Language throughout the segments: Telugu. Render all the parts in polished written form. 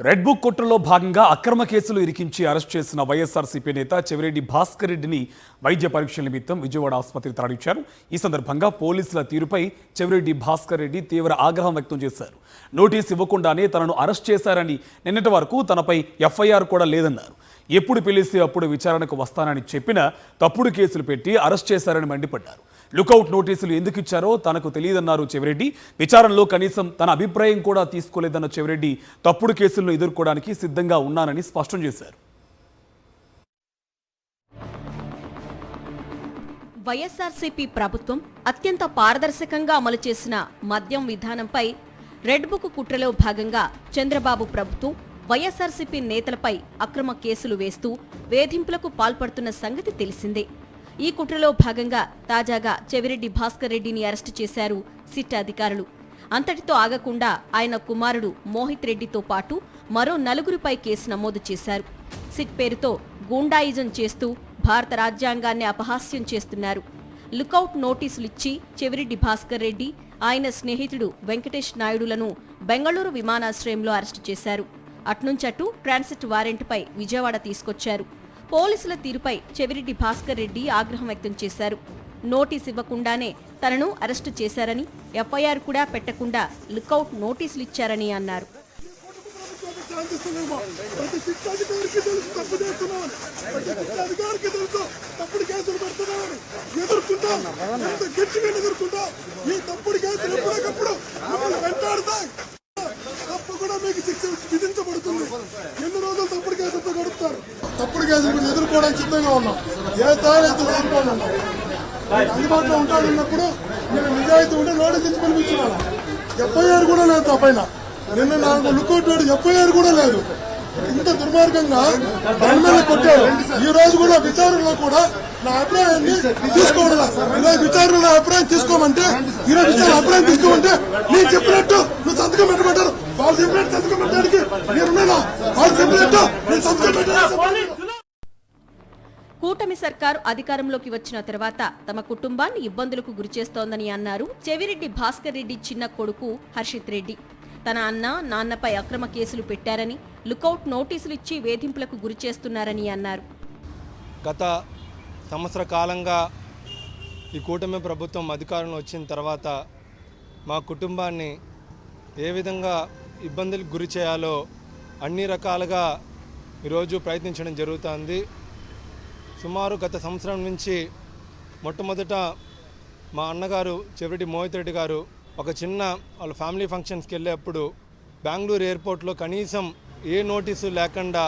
రెడ్ బుక్ కుట్రలో భాగంగా అక్రమ కేసులు ఇరికించి అరెస్ట్ చేసిన వైఎస్ఆర్సీపీ నేత చెవిరెడ్డి భాస్కర్ రెడ్డిని వైద్య పరీక్షల నిమిత్తం విజయవాడ ఆసుపత్రికి తరలించారు. ఈ సందర్భంగా పోలీసుల తీరుపై చెవిరెడ్డి భాస్కర్ రెడ్డి తీవ్ర ఆగ్రహం వ్యక్తం చేశారు. నోటీస్ ఇవ్వకుండానే తనను అరెస్ట్ చేశారని, నిన్నటి వరకు తనపై ఎఫ్ఐఆర్ కూడా లేదన్నారు. ఎప్పుడు పిలిస్తే అప్పుడు విచారణకు వస్తానని చెప్పినా తప్పుడు కేసులు పెట్టి అరెస్ట్ చేశారని మండిపడ్డారు. లుకౌట్ నోటీసులు ఎందుకు ఇచ్చారో తనకు తెలియదన్నారు చెవిరెడ్డి. విచారణలో కనీసం తన అభిప్రాయం కూడా తీసుకోలేదన్న చెవిరెడ్డి తప్పుడు కేసులను ఎదుర్కోవడానికి సిద్ధంగా ఉన్నానని స్పష్టం చేశారు. వైఎస్ఆర్సీపీ ప్రభుత్వం అత్యంత పారదర్శకంగా అమలు చేసిన మద్యం విధానంపై రెడ్ బుక్ కుట్రలో భాగంగా చంద్రబాబు ప్రభుత్వం వైఎస్ఆర్సీపీ నేతలపై అక్రమ కేసులు వేస్తూ వేధింపులకు పాల్పడుతున్న సంగతి తెలిసిందే. ఈ కుట్రలో భాగంగా తాజాగా చెవిరెడ్డి భాస్కర్ రెడ్డిని అరెస్టు చేశారు సిట్ అధికారులు. అంతటితో ఆగకుండా ఆయన కుమారుడు మోహిత్ రెడ్డితో పాటు మరో 4గురిపై కేసు నమోదు చేశారు. సిట్ పేరుతో గూండాయిజం చేస్తూ భారత రాజ్యాంగాన్ని అపహాస్యం చేస్తున్నారు. లుకౌట్ నోటీసులిచ్చి చెవిరెడ్డి భాస్కర్ రెడ్డి, ఆయన స్నేహితుడు వెంకటేష్ నాయుడులను బెంగళూరు విమానాశ్రయంలో అరెస్టు చేశారు. అట్నుంచటు ట్రాన్సిట్ వారెంట్పై విజయవాడ తీసుకొచ్చారు. పోలీసుల తీరుపై చెవిరెడ్డి భాస్కర్ రెడ్డి ఆగ్రహం వ్యక్తం చేశారు. నోటీస్ ఇవ్వకుండానే తనను అరెస్టు చేశారని, ఎఫ్ఐఆర్ కూడా పెట్టకుండా లుకౌట్ నోటీసులు ఇచ్చారని అన్నారు. తప్పుడు కేసులు ఎదుర్కోవడానికి సిద్ధంగా ఉన్నాం. ఏ స్థాయిలో ఎదుర్కోవాలన్నాం అందుబాటులో ఉంటానన్నప్పుడు నేను నిజాయితీ ఉంటే నోటీస్ ఇచ్చి పిలిపించున్నాను. ఎఫ్ఐఆర్ కూడా లేదు. ఆ పైన నిన్న నాకు లుకౌట్ ఎఫ్ఐఆర్ కూడా లేదు. ఇంత దుర్మార్గంగా బండ్మేలు కొట్టారు. ఈ రోజు కూడా విచారణలో కూడా నా అభిప్రాయాన్ని తీసుకోవడం, ఈరోజు విచారణలో అభిప్రాయం తీసుకోమంటే, ఈరోజు విచారణ అభిప్రాయం తీసుకోమంటే నేను చెప్పినట్టు నువ్వు సంతకం పెట్టమంటారు. వాళ్ళు చెప్పినట్టు సంతకం పెట్టడానికి నేనున్నానా? వాళ్ళు చెప్పినట్టు నేను సంతకం పెట్టాను. కూటమి సర్కారు అధికారంలోకి వచ్చిన తర్వాత తమ కుటుంబాన్ని ఇబ్బందులకు గురిచేస్తోందని అన్నారు చెవిరెడ్డి భాస్కర్ రెడ్డి చిన్న కొడుకు హర్షిత్ రెడ్డి. తన అన్న, నాన్నపై అక్రమ కేసులు పెట్టారని, లుకౌట్ నోటీసులు ఇచ్చి వేధింపులకు గురిచేస్తున్నారని అన్నారు. గత సంవత్సర కాలంగా ఈ కూటమి ప్రభుత్వం అధికారంలో వచ్చిన తర్వాత మా కుటుంబాన్ని ఏ విధంగా ఇబ్బందులకు గురి చేయాలో అన్ని రకాలుగా ఈరోజు ప్రయత్నించడం జరుగుతుంది. సుమారు గత సంవత్సరం నుంచి మొట్టమొదట మా అన్నగారు చెవిరెడ్డి మోహిత్ రెడ్డి గారు ఒక చిన్న వాళ్ళ ఫ్యామిలీ ఫంక్షన్స్కి వెళ్ళేప్పుడు బెంగళూరు ఎయిర్పోర్ట్లో కనీసం ఏ నోటీసు లేకుండా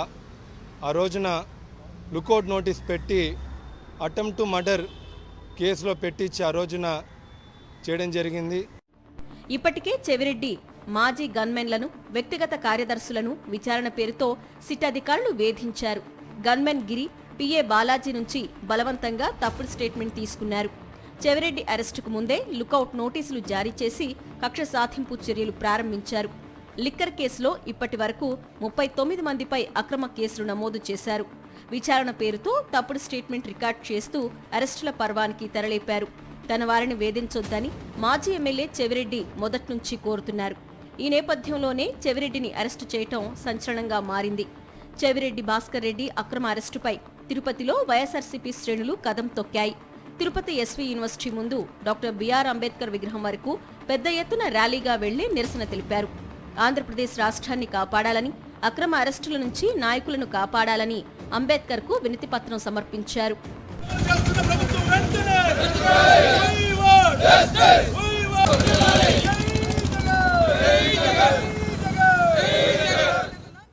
ఆ రోజున లుకౌట్ నోటీస్ పెట్టి అటెంప్ట్ టు మర్డర్ కేసులో పెట్టించి ఆ రోజున చేయడం జరిగింది. ఇప్పటికే చెవిరెడ్డి మాజీ గన్మెన్లను, వ్యక్తిగత కార్యదర్శులను విచారణ పేరుతో సిట్ అధికారులు వేధించారు. గన్మెన్ గిరి, పిఏ బాలాజీ నుంచి బలవంతంగా తప్పుడు స్టేట్మెంట్ తీసుకున్నారు. చెవిరెడ్డి అరెస్టుకు ముందే లుకౌట్ నోటీసులు జారీ చేసి కక్ష సాధింపు చర్యలు ప్రారంభించారు. లిక్కర్ కేసులో ఇప్పటి వరకు 39 మందిపై అక్రమ కేసులు నమోదు చేశారు. విచారణ పేరుతో తప్పుడు స్టేట్మెంట్ రికార్డ్ చేస్తూ అరెస్టుల పర్వానికి తెరలేపారు. తన వారిని వేధించొద్దని మాజీ ఎమ్మెల్యే చెవిరెడ్డి మొదట్నుంచి కోరుతున్నారు. ఈ నేపథ్యంలోనే చెవిరెడ్డిని అరెస్టు చేయటం సంచలనంగా మారింది. చెవిరెడ్డి భాస్కర్ రెడ్డి అక్రమ అరెస్టుపై తిరుపతిలో వైఎస్ఆర్సీపీ శ్రేణులు కదం తొక్కాయి. తిరుపతి ఎస్వీ యూనివర్సిటీ ముందు డాక్టర్ బిఆర్ అంబేద్కర్ విగ్రహం వరకు పెద్ద ఎత్తున ర్యాలీగా వెళ్లి నిరసన తెలిపారు. ఆంధ్రప్రదేశ్ రాష్ట్రాన్ని కాపాడాలని, అక్రమ అరెస్టుల నుంచి నాయకులను కాపాడాలని అంబేద్కర్కు వినతిపత్రం సమర్పించారు.